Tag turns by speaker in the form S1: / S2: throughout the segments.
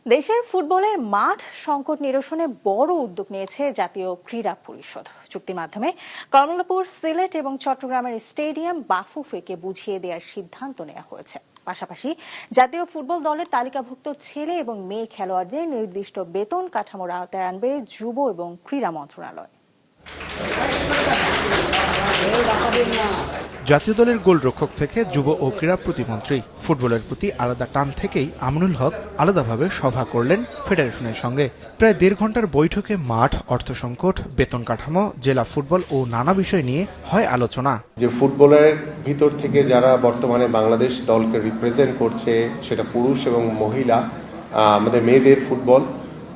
S1: দেশের ফুটবলের মাঠ সংকট নিরসনে বড় উদ্যোগ নিয়েছে জাতীয় ক্রীড়া পরিষদ। চুক্তির মাধ্যমে কমলাপুর, সিলেট এবং চট্টগ্রামের স্টেডিয়াম বাফুফেকে বুঝিয়ে দেওয়ার সিদ্ধান্ত নেওয়া হয়েছে। পাশাপাশি জাতীয় ফুটবল দলের তালিকাভুক্ত ছেলে এবং মেয়ে খেলোয়াড়দের নির্দিষ্ট বেতন কাঠামোর আওতায় আনবে যুব এবং ক্রীড়া মন্ত্রণালয়।
S2: জাতীয় দলের গোলরক্ষক থেকে যুব ও ক্রীড়া প্রতিমন্ত্রী, ফুটবলের প্রতি আলাদা টান থেকেই আমিনুল হক আলাদাভাবে সভা করলেন ফেডারেশনের সঙ্গে। প্রায় 1.5 ঘন্টার বৈঠকে মাঠ, অর্থ সংকট, বেতন কাঠামো, জেলা ফুটবল ও নানা বিষয় নিয়ে হয় আলোচনা।
S3: যে ফুটবলের ভিতর থেকে যারা বর্তমানে বাংলাদেশ দলকে রিপ্রেজেন্ট করছে, সেটা পুরুষ এবং মহিলা, আমাদের মেয়েদের ফুটবল,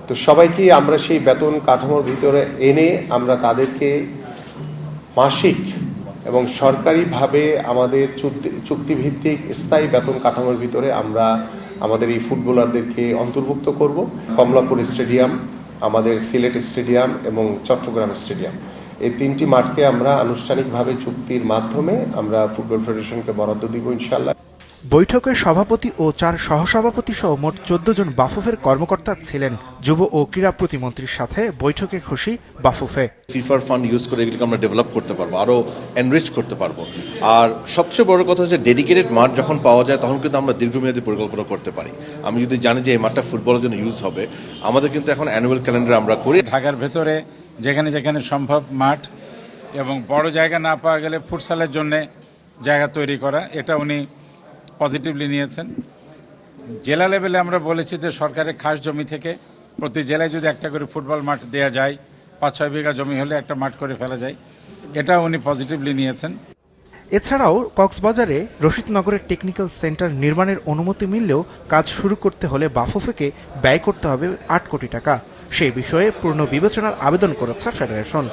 S3: তো সবাইকে আমরা সেই বেতন কাঠামোর ভিতরে এনে আমরা তাদেরকে মাসিক এবং সরকারিভাবে আমাদের চুক্তিভিত্তিক স্থায়ী বেতন কাঠামোর ভিতরে আমরা আমাদের এই ফুটবলারদেরকে অন্তর্ভুক্ত করব। কমলাপুর স্টেডিয়াম, আমাদের সিলেট স্টেডিয়াম এবং চট্টগ্রাম স্টেডিয়াম, এই 3টি মাঠকে আমরা আনুষ্ঠানিকভাবে চুক্তির মাধ্যমে আমরা ফুটবল ফেডারেশনকে বরাদ্দ দিব ইনশাআল্লাহ।
S2: বৈঠকে সভাপতি ও 4 সহসভাপতি সহ মোট 14 জন বাফুফের কর্মকর্তা ছিলেন। যুব ও ক্রীড়া প্রতিমন্ত্রীর সাথে বৈঠকে খুশি বাফুফে।
S4: ফিফার ফান্ড ইউজ করে এগুলিকে আমরা ডেভেলপ করতে পারবো, আরও এনরিচ করতে পারবো। আর সবচেয়ে বড় কথা হচ্ছে ডেডিকেটেড মাঠ যখন পাওয়া যায় তখন কিন্তু আমরা দীর্ঘমেয়াদী পরিকল্পনা করতে পারি। আমি যদি জানি যে এই মাঠটা ফুটবলের জন্য ইউজ হবে, আমাদের কিন্তু এখন অ্যানুয়াল ক্যালেন্ডার আমরা করি।
S5: ঢাকার ভেতরে যেখানে যেখানে সম্ভব মাঠ এবং বড় জায়গা না পাওয়া গেলে ফুটসালের জন্য জায়গা তৈরি করা, এটা উনি পজিটিভলি নিয়েছেন। জেলা লেভেলে আমরা বলেছি যে সরকারের খাস জমি থেকে প্রতি জেলায় যদি একটা করে ফুটবল মাঠ দেওয়া যায়, 5-6 বিঘা জমি হলে একটা মাঠ করে ফেলা যায়, এটা উনি পজিটিভলি নিয়েছেন।
S2: এছাড়াও কক্সবাজারে রশিদনগরের টেকনিক্যাল সেন্টার নির্মাণের অনুমতি মিললেও কাজ শুরু করতে হলে বাফুফেকে ব্যয় করতে হবে 8 কোটি টাকা। সেই বিষয়ে পূর্ণ বিবেচনার আবেদন করেছে ফেডারেশন।